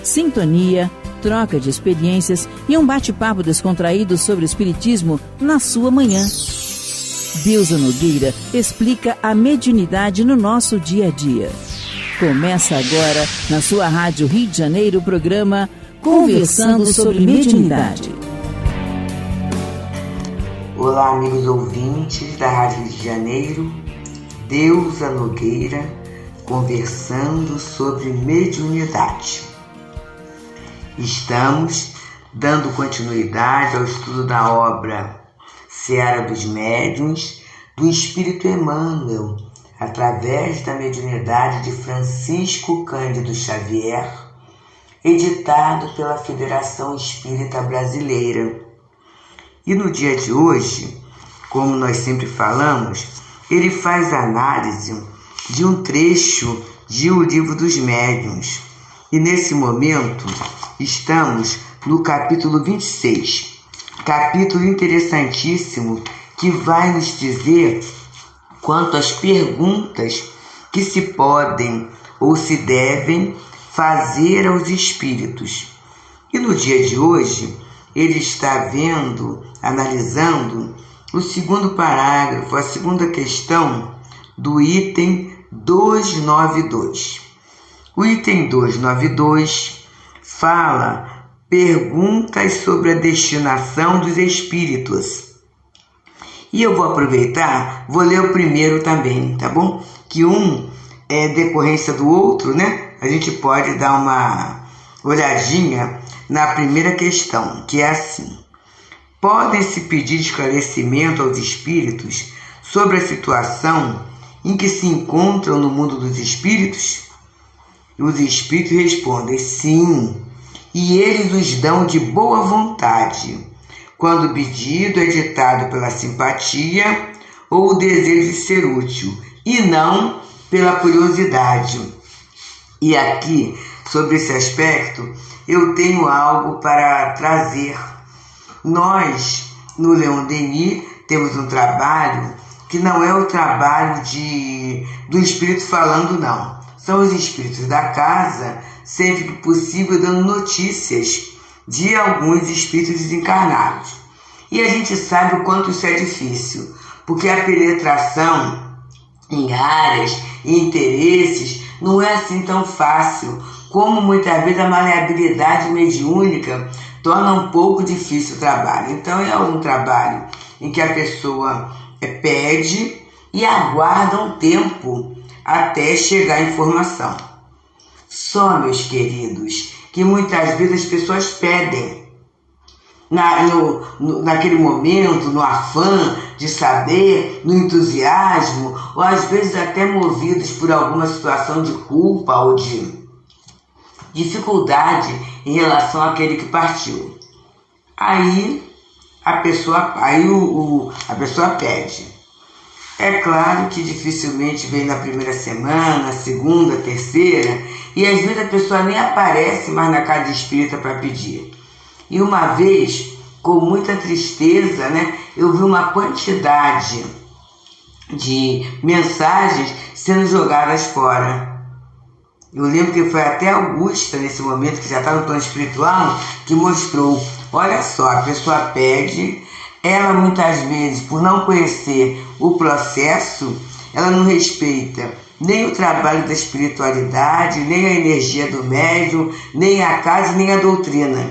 sintonia, troca de experiências e um bate-papo descontraído sobre o espiritismo na sua manhã. Deusa Nogueira explica a mediunidade no nosso dia a dia. Começa agora, na sua Rádio Rio de Janeiro, o programa Conversando sobre Mediunidade. Olá, amigos ouvintes da Rádio Rio de Janeiro, Deusa Nogueira, conversando sobre mediunidade. Estamos dando continuidade ao estudo da obra Seara dos Médiuns, do Espírito Emmanuel, através da mediunidade de Francisco Cândido Xavier, editado pela Federação Espírita Brasileira. E no dia de hoje, como nós sempre falamos, ele faz análise de um trecho de O Livro dos Médiuns. E nesse momento, estamos no capítulo 26, capítulo interessantíssimo que vai nos dizer quanto às perguntas que se podem ou se devem fazer aos espíritos. E no dia de hoje, ele está analisando o segundo parágrafo, a segunda questão do item 292. O item 292 fala perguntas sobre a destinação dos espíritos. E eu vou aproveitar, vou ler o primeiro também, tá bom? Que um é decorrência do outro, né? A gente pode dar uma olhadinha na primeira questão, que é assim: podem-se pedir esclarecimento aos espíritos sobre a situação em que se encontram no mundo dos espíritos? E os espíritos respondem sim, e eles os dão de boa vontade, quando o pedido é ditado pela simpatia ou o desejo de ser útil, e não pela curiosidade. E aqui, sobre esse aspecto, eu tenho algo para trazer. Nós, no Leon Denis, temos um trabalho que não é o trabalho do espírito falando, não. São os espíritos da casa, sempre que possível, dando notícias de alguns espíritos desencarnados. E a gente sabe o quanto isso é difícil, porque a penetração em áreas e interesses não é assim tão fácil, como muitas vezes a maleabilidade mediúnica torna um pouco difícil o trabalho. Então é um trabalho em que a pessoa pede e aguarda um tempo até chegar a informação. Só, meus queridos, que muitas vezes as pessoas pedem naquele momento, no afã de saber, no entusiasmo, ou às vezes até movidos por alguma situação de culpa ou de dificuldade em relação àquele que partiu. Aí a pessoa pede. É claro que dificilmente vem na primeira semana, segunda, terceira, e às vezes a pessoa nem aparece mais na casa espírita para pedir. E uma vez, com muita tristeza, eu vi uma quantidade de mensagens sendo jogadas fora. Eu lembro que foi até Augusta, nesse momento, que já está no plano espiritual, que mostrou, olha só, a pessoa pede, ela muitas vezes, por não conhecer o processo, ela não respeita nem o trabalho da espiritualidade, nem a energia do médium, nem a casa, nem a doutrina.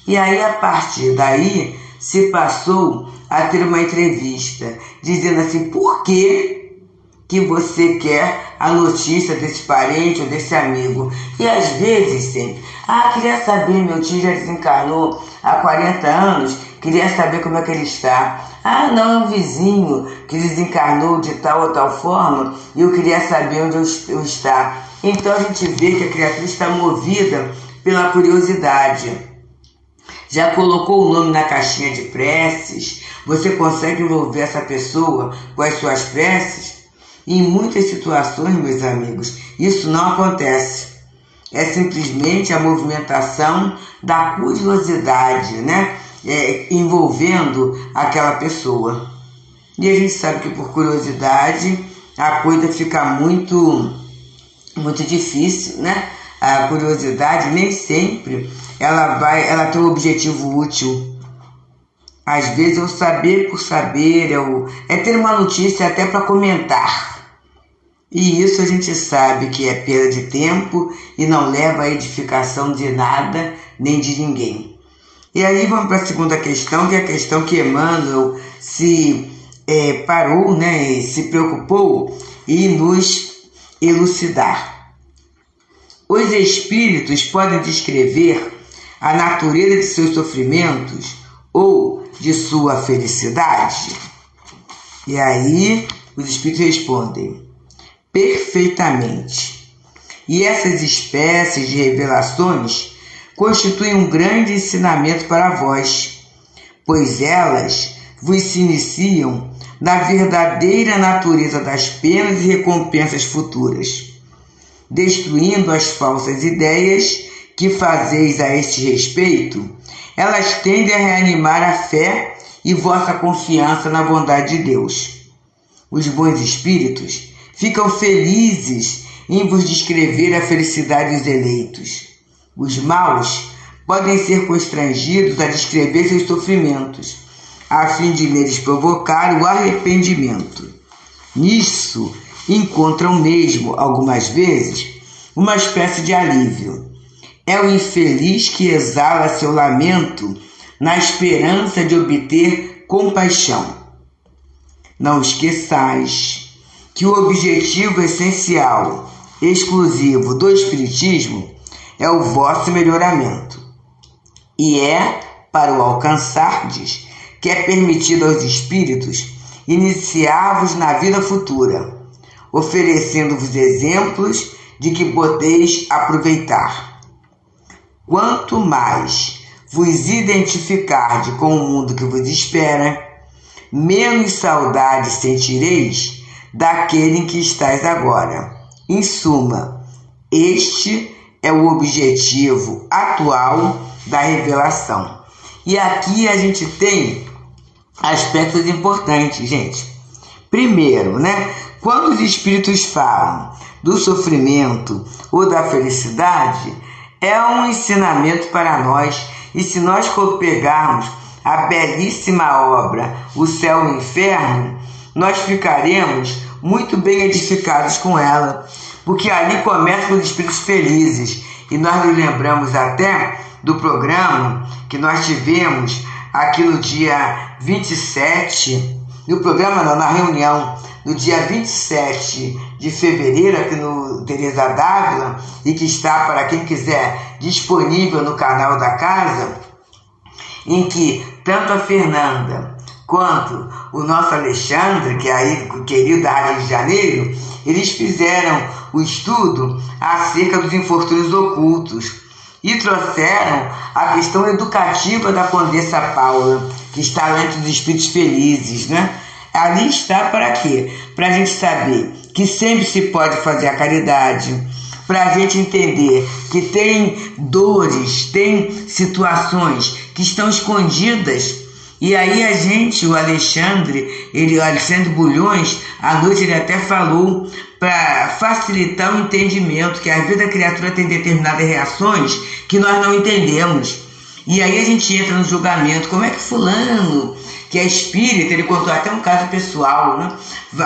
E aí, a partir daí, se passou a ter uma entrevista, dizendo assim, por que você quer a notícia desse parente ou desse amigo? E às vezes sempre, queria saber, meu tio já desencarnou há 40 anos, queria saber como é que ele está. Não, é um vizinho que desencarnou de tal ou tal forma e eu queria saber onde eu está. Então a gente vê que a criatura está movida pela curiosidade. Já colocou o nome na caixinha de preces? Você consegue envolver essa pessoa com as suas preces? E em muitas situações, meus amigos, isso não acontece. É simplesmente a movimentação da curiosidade, envolvendo aquela pessoa. E a gente sabe que por curiosidade a coisa fica muito, muito difícil, A curiosidade nem sempre ela tem um objetivo útil. Às vezes é o saber por saber, é ter uma notícia até para comentar. E isso a gente sabe que é perda de tempo e não leva a edificação de nada nem de ninguém. E aí vamos para a segunda questão, que é a questão que Emmanuel se parou, né, se preocupou em nos elucidar. Os espíritos podem descrever a natureza de seus sofrimentos ou de sua felicidade? E aí os espíritos respondem: perfeitamente. E essas espécies de revelações constituem um grande ensinamento para vós, pois elas vos se iniciam na verdadeira natureza das penas e recompensas futuras, destruindo as falsas ideias que fazeis a este respeito. Elas tendem a reanimar a fé e vossa confiança na bondade de Deus. Os bons espíritos ficam felizes em vos descrever a felicidade dos eleitos. Os maus podem ser constrangidos a descrever seus sofrimentos, a fim de neles provocar o arrependimento. Nisso encontram mesmo, algumas vezes, uma espécie de alívio. É o infeliz que exala seu lamento na esperança de obter compaixão. Não esqueçais que o objetivo essencial, exclusivo do Espiritismo é o vosso melhoramento. E é para o alcançardes que é permitido aos espíritos iniciar-vos na vida futura, oferecendo-vos exemplos de que podeis aproveitar. Quanto mais vos identificardes com o mundo que vos espera, menos saudade sentireis daquele em que estáis agora. Em suma, este é o objetivo atual da revelação. E aqui a gente tem aspectos importantes, gente. Primeiro, quando os espíritos falam do sofrimento ou da felicidade, é um ensinamento para nós. E se nós pegarmos a belíssima obra O Céu e o Inferno, nós ficaremos muito bem edificados com ela, porque ali começa com os espíritos felizes. E nós nos lembramos até do programa que nós tivemos aqui no dia 27, na reunião, no dia 27 de fevereiro, aqui no Teresa d'Ávila, e que está, para quem quiser, disponível no canal da casa, em que tanto a Fernanda quanto o nosso Alexandre, que é aí querido da Rio de Janeiro, eles fizeram o estudo acerca dos infortúnios ocultos e trouxeram a questão educativa da Condessa Paula, que está lá entre os espíritos felizes, Ali está para quê? Para a gente saber que sempre se pode fazer a caridade, para a gente entender que tem dores, tem situações que estão escondidas. E aí o Alexandre Bulhões, à noite ele até falou para facilitar o entendimento, que às vezes a criatura tem determinadas reações que nós não entendemos. E aí a gente entra no julgamento. Como é que fulano, que é espírita, ele contou até um caso pessoal,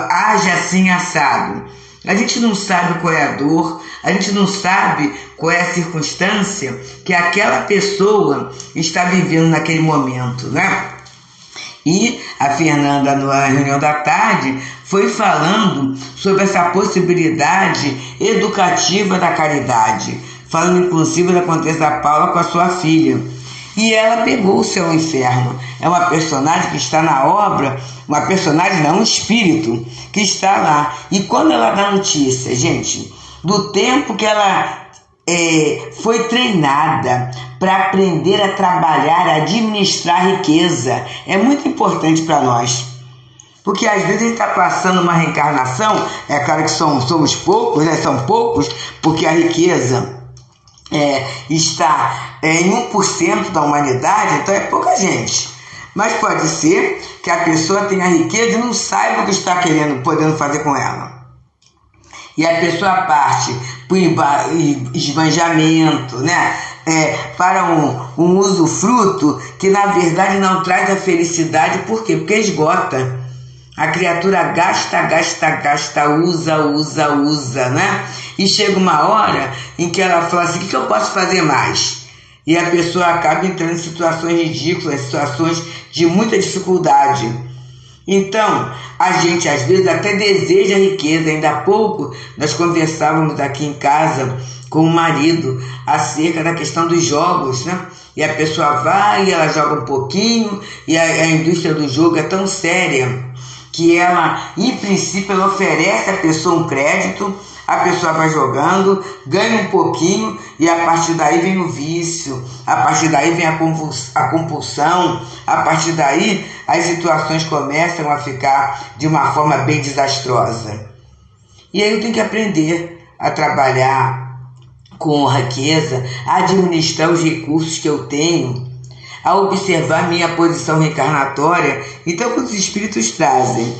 age assim assado. A gente não sabe qual é a dor, a gente não sabe qual é a circunstância que aquela pessoa está vivendo naquele momento, E a Fernanda, na reunião da tarde, foi falando sobre essa possibilidade educativa da caridade, falando inclusive da Condessa Paula com a sua filha. E ela pegou O Céu e o Inferno. É uma personagem que está na obra, um espírito que está lá. E quando ela dá notícia, gente, do tempo que ela foi treinada para aprender a trabalhar, a administrar a riqueza, é muito importante para nós. Porque às vezes a gente está passando uma reencarnação, é claro que somos poucos, são poucos, porque a riqueza está em 1% da humanidade, então é pouca gente. Mas pode ser que a pessoa tenha riqueza e não saiba o que está podendo fazer com ela. E a pessoa parte para esbanjamento, né? Para um usufruto que na verdade não traz a felicidade. Por quê? Porque esgota. A criatura gasta, usa, né? E chega uma hora em que ela fala assim: o que eu posso fazer mais? E a pessoa acaba entrando em situações ridículas, situações de muita dificuldade. Então, a gente às vezes até deseja riqueza. Ainda há pouco nós conversávamos aqui em casa com o marido acerca da questão dos jogos, né? E a pessoa vai e ela joga um pouquinho, e a indústria do jogo é tão séria que ela, em princípio, ela oferece à pessoa um crédito, a pessoa vai jogando, ganha um pouquinho e a partir daí vem o vício, a partir daí vem a compulsão, a partir daí as situações começam a ficar de uma forma bem desastrosa. E aí eu tenho que aprender a trabalhar com riqueza, a administrar os recursos que eu tenho, a observar minha posição reencarnatória. Então, quando os espíritos trazem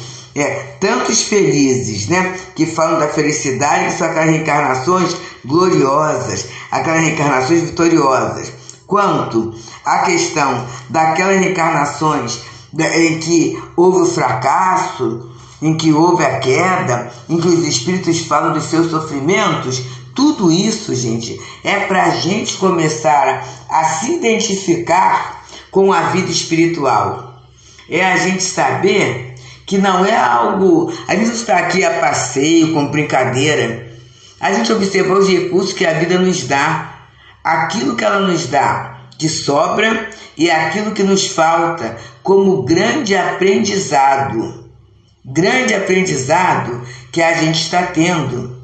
tantos felizes, né, que falam da felicidade, que são aquelas reencarnações gloriosas, aquelas reencarnações vitoriosas, quanto a questão daquelas reencarnações em que houve o fracasso, em que houve a queda, em que os espíritos falam dos seus sofrimentos, tudo isso, gente, é para a gente começar a se identificar com a vida espiritual. É a gente saber que não é algo... A gente não está aqui a passeio, com brincadeira. A gente observa os recursos que a vida nos dá, aquilo que ela nos dá que sobra e aquilo que nos falta como grande aprendizado que a gente está tendo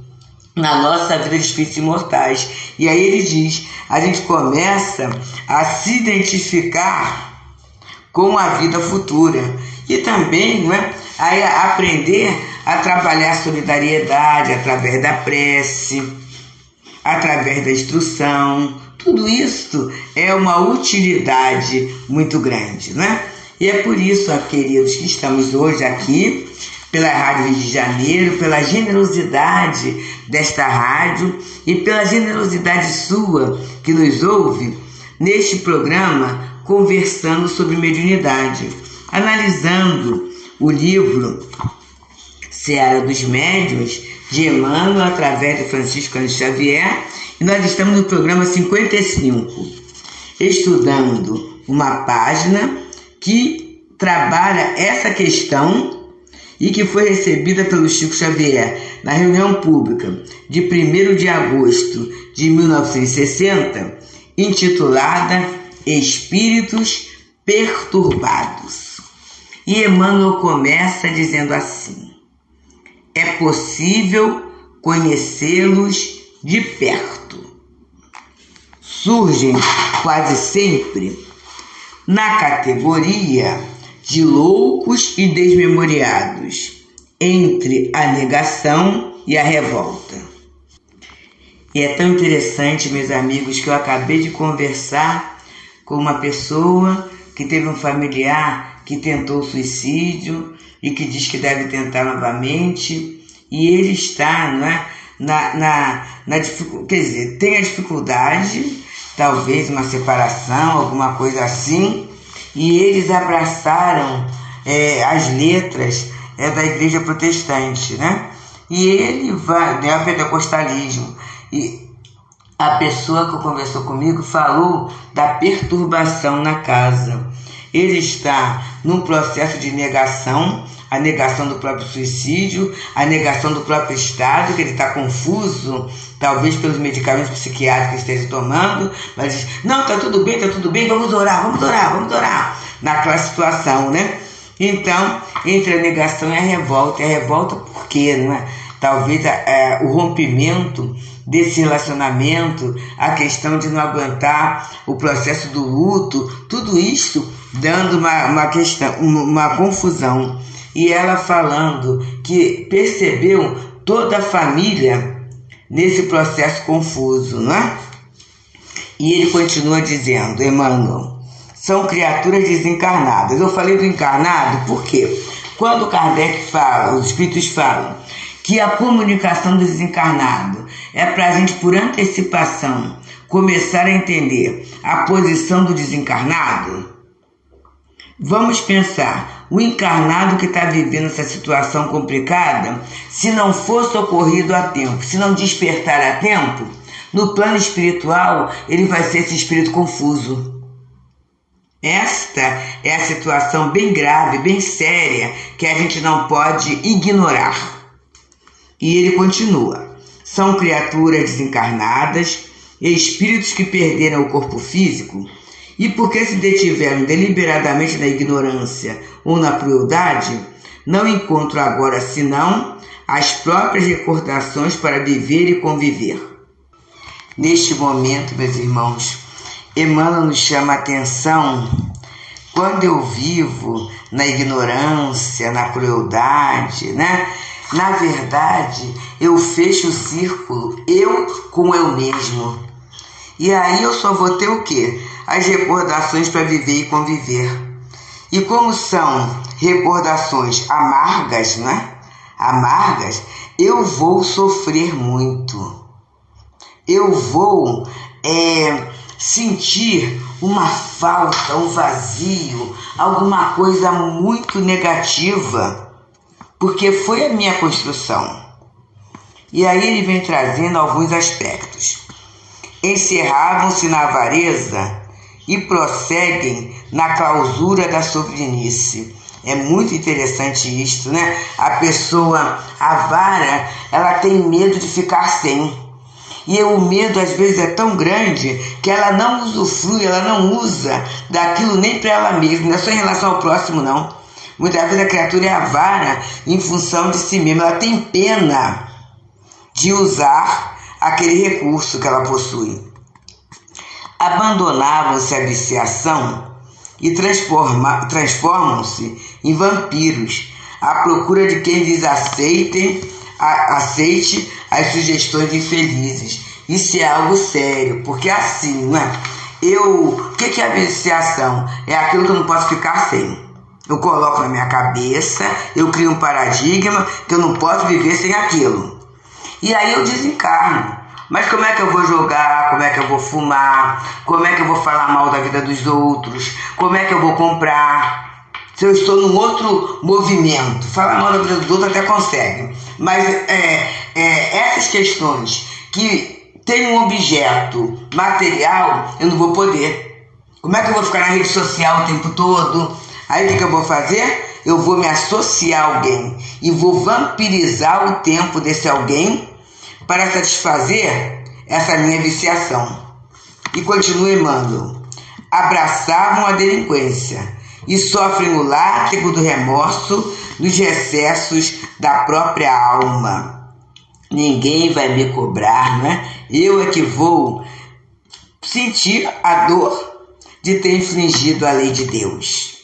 na nossa vida de espíritos imortais. E aí ele diz, a gente começa a se identificar com a vida futura e também, não é, a aprender a trabalhar a solidariedade através da prece, através da instrução. Tudo isso é uma utilidade muito grande, né? E é por isso, queridos, que estamos hoje aqui pela Rádio Rio de Janeiro, pela generosidade desta rádio e pela generosidade sua que nos ouve neste programa, conversando sobre mediunidade, analisando o livro Seara dos Médiuns, de Emmanuel, através de Francisco Cândido Xavier, e nós estamos no programa 55, estudando uma página que trabalha essa questão e que foi recebida pelo Chico Xavier na reunião pública de 1º de agosto de 1960, intitulada Espíritos Perturbados. E Emmanuel começa dizendo assim: é possível conhecê-los de perto. Surgem quase sempre na categoria de loucos e desmemoriados, entre a negação e a revolta. E é tão interessante, meus amigos, que eu acabei de conversar com uma pessoa que teve um familiar que tentou suicídio e que diz que deve tentar novamente, e ele está, não é, na dificuldade, quer dizer, tem a dificuldade, talvez uma separação, alguma coisa assim, e eles abraçaram as letras da igreja protestante, né? E ele vai, né, ao pentecostalismo. E a pessoa que conversou comigo falou da perturbação na casa. Ele está num processo de negação, a negação do próprio suicídio, a negação do próprio estado, que ele está confuso, talvez pelos medicamentos psiquiátricos que esteja tomando, mas diz, não, tá tudo bem, vamos orar, naquela situação, né? Então, entre a negação e a revolta por quê, não é? Talvez o rompimento desse relacionamento, a questão de não aguentar o processo do luto, tudo isso dando uma confusão. E ela falando que percebeu toda a família nesse processo confuso, não é? E ele continua dizendo, Emmanuel, são criaturas desencarnadas. Eu falei do encarnado porque quando Kardec fala, os espíritos falam, que a comunicação do desencarnado é para a gente, por antecipação, começar a entender a posição do desencarnado? Vamos pensar, o encarnado que está vivendo essa situação complicada, se não for socorrido a tempo, se não despertar a tempo, no plano espiritual ele vai ser esse espírito confuso. Esta é a situação bem grave, bem séria, que a gente não pode ignorar. E ele continua: são criaturas desencarnadas, espíritos que perderam o corpo físico e porque se detiveram deliberadamente na ignorância ou na crueldade, não encontram agora senão as próprias recordações para viver e conviver. Neste momento, meus irmãos, Emmanuel nos chama a atenção. Quando eu vivo na ignorância, na crueldade, na verdade, eu fecho o círculo, eu com eu mesmo. E aí eu só vou ter o quê? As recordações para viver e conviver. E como são recordações amargas, amargas, eu vou sofrer muito. Eu vou sentir uma falta, um vazio, alguma coisa muito negativa, porque foi a minha construção. E aí ele vem trazendo alguns aspectos. Encerravam-se na avareza e prosseguem na clausura da sobrinice. É muito interessante isto, A pessoa avara, ela tem medo de ficar sem. E o medo às vezes é tão grande que ela não usufrui, ela não usa daquilo nem para ela mesma, não é só em relação ao próximo, não. Muitas vezes a criatura é avara em função de si mesma, ela tem pena de usar aquele recurso que ela possui. Abandonavam-se à viciação e transformam-se em vampiros à procura de quem lhes aceite as sugestões infelizes. Isso é algo sério, porque assim, o que é a viciação? É aquilo que eu não posso ficar sem. Eu coloco na minha cabeça, eu crio um paradigma que eu não posso viver sem aquilo. E aí eu desencarno. Mas como é que eu vou jogar? Como é que eu vou fumar? Como é que eu vou falar mal da vida dos outros? Como é que eu vou comprar? Se eu estou num outro movimento, falar mal da vida dos outros até consegue. Mas essas questões que tem um objeto material, eu não vou poder. Como é que eu vou ficar na rede social o tempo todo? Aí o que eu vou fazer? Eu vou me associar a alguém e vou vampirizar o tempo desse alguém para satisfazer essa minha viciação. E continua Emmanuel: abraçavam a delinquência e sofrem o látigo do remorso nos recessos da própria alma. Ninguém vai me cobrar, Eu é que vou sentir a dor de ter infringido a lei de Deus.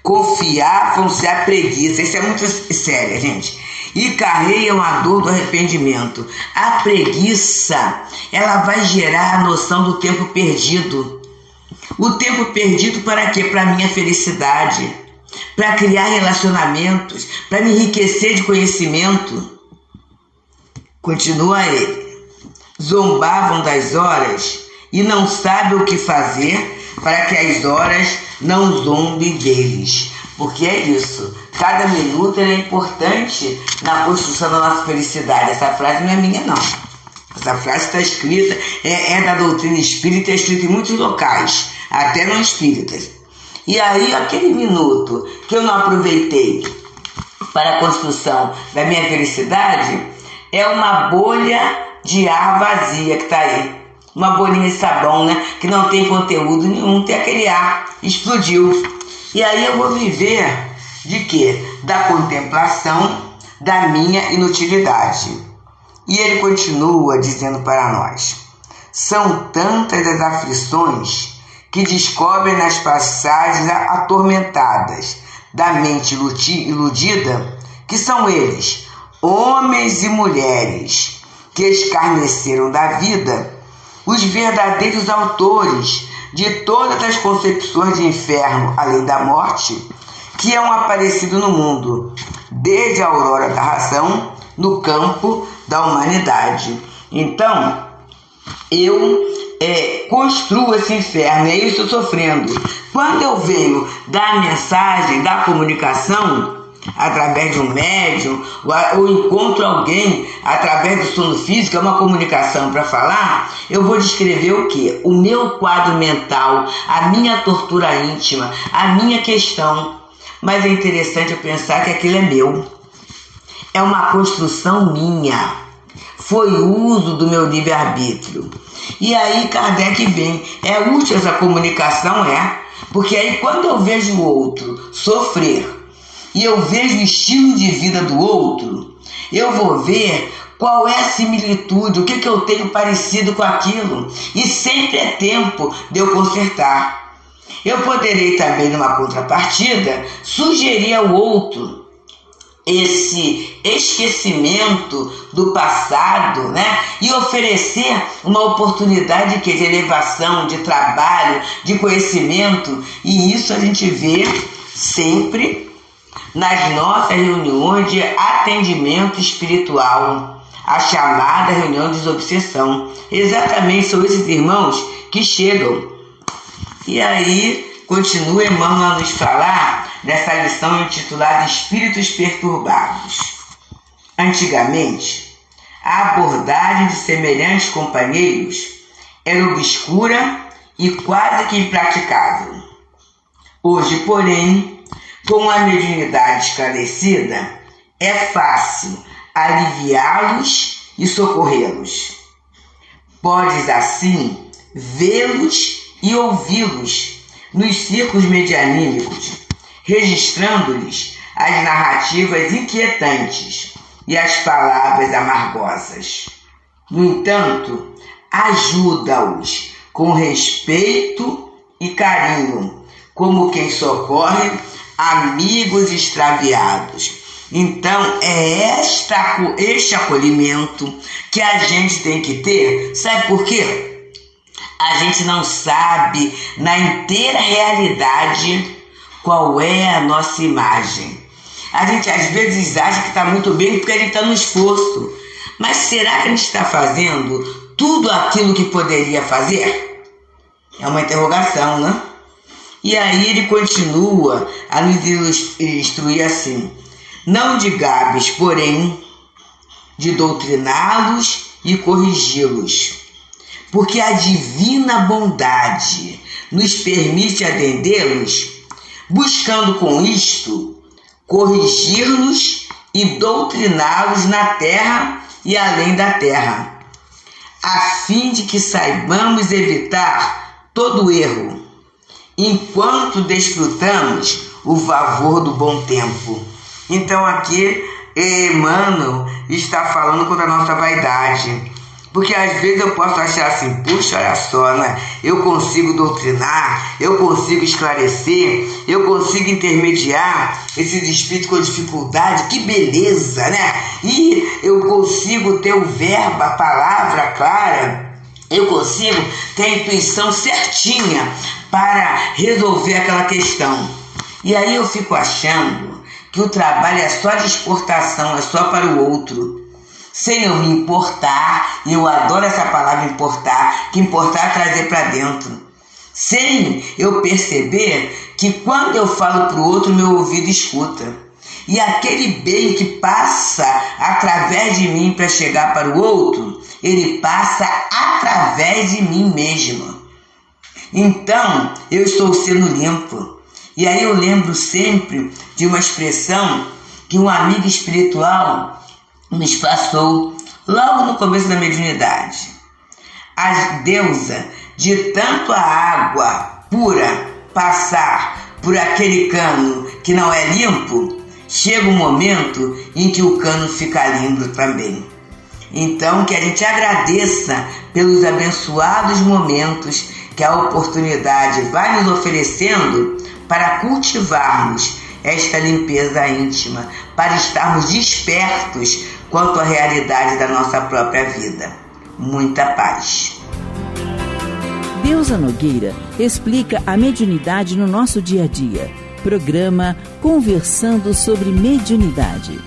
Confiavam-se à preguiça, isso é muito sério, gente, e carregam a dor do arrependimento. A preguiça, ela vai gerar a noção do tempo perdido. O tempo perdido para quê? Para a minha felicidade, para criar relacionamentos, para me enriquecer de conhecimento. Continua ele: zombavam das horas e não sabem o que fazer para que as horas não zombem deles. Porque é isso, cada minuto é importante na construção da nossa felicidade. Essa frase não é minha, não. Essa frase está escrita, é da doutrina espírita, é escrita em muitos locais, até não espíritas. E aí, aquele minuto que eu não aproveitei para a construção da minha felicidade é uma bolha de ar vazia que está aí. Uma bolinha de sabão, que não tem conteúdo nenhum, tem aquele ar, explodiu. E aí eu vou viver de quê? Da contemplação da minha inutilidade. E ele continua dizendo para nós: são tantas as aflições que descobrem nas passagens atormentadas da mente iludida, que são eles, homens e mulheres, que escarneceram da vida, os verdadeiros autores de todas as concepções de inferno, além da morte, que é um aparecido no mundo, desde a aurora da razão, no campo da humanidade. Então, eu construo esse inferno, é isso que eu estou sofrendo. Quando eu venho da mensagem, da comunicação, através de um médium, ou encontro alguém através do sono físico, é uma comunicação para falar, eu vou descrever o quê? O meu quadro mental, a minha tortura íntima, a minha questão. Mas é interessante eu pensar que aquilo é meu. É uma construção minha. Foi o uso do meu livre-arbítrio. E aí Kardec vem, é útil essa comunicação, porque aí quando eu vejo o outro sofrer, e eu vejo o estilo de vida do outro, eu vou ver qual é a similitude, o que eu tenho parecido com aquilo. E sempre é tempo de eu consertar. Eu poderei também, numa contrapartida, sugerir ao outro esse esquecimento do passado, e oferecer uma oportunidade de elevação, de trabalho, de conhecimento. E isso a gente vê sempre nas nossas reuniões de atendimento espiritual, a chamada reunião de desobsessão. Exatamente são esses irmãos que chegam. E aí continua Emmanuel a nos falar nessa lição intitulada Espíritos Perturbados. Antigamente, a abordagem de semelhantes companheiros era obscura e quase que impraticável. Hoje, porém, com a mediunidade esclarecida, é fácil aliviá-los e socorrê-los. Podes, assim, vê-los e ouvi-los nos círculos medianímicos, registrando-lhes as narrativas inquietantes e as palavras amargosas. No entanto, ajuda-os com respeito e carinho, como quem socorre amigos extraviados. Então, é este acolhimento que a gente tem que ter. Sabe por quê? A gente não sabe na inteira realidade qual é a nossa imagem. A gente às vezes acha que está muito bem porque a gente está no esforço. Mas será que a gente está fazendo tudo aquilo que poderia fazer? É uma interrogação, né? E aí ele continua a nos instruir assim: não digabes, porém, de doutriná-los e corrigi-los, porque a divina bondade nos permite atendê-los, buscando com isto corrigir-nos e doutriná-los na terra e além da terra, a fim de que saibamos evitar todo erro, enquanto desfrutamos o favor do bom tempo. Então aqui Emmanuel está falando contra a nossa vaidade, porque às vezes eu posso achar assim: puxa, olha só, eu consigo doutrinar, eu consigo esclarecer, eu consigo intermediar esses espíritos com dificuldade, que beleza, e eu consigo ter o verbo, a palavra clara, eu consigo ter a intuição certinha para resolver aquela questão. E aí eu fico achando que o trabalho é só de exportação, é só para o outro, sem eu me importar. E eu adoro essa palavra importar, que importar é trazer para dentro, sem eu perceber que quando eu falo para o outro, meu ouvido escuta, e aquele bem que passa através de mim para chegar para o outro, ele passa através de mim mesmo. Então eu estou sendo limpo. E aí eu lembro sempre de uma expressão que um amigo espiritual nos passou logo no começo da mediunidade. A deusa, de tanto a água pura passar por aquele cano que não é limpo, chega um momento em que o cano fica limpo também. Então que a gente agradeça pelos abençoados momentos que a oportunidade vai nos oferecendo para cultivarmos esta limpeza íntima, para estarmos despertos quanto à realidade da nossa própria vida. Muita paz. Deusa Nogueira explica a mediunidade no nosso dia a dia. Programa Conversando sobre Mediunidade.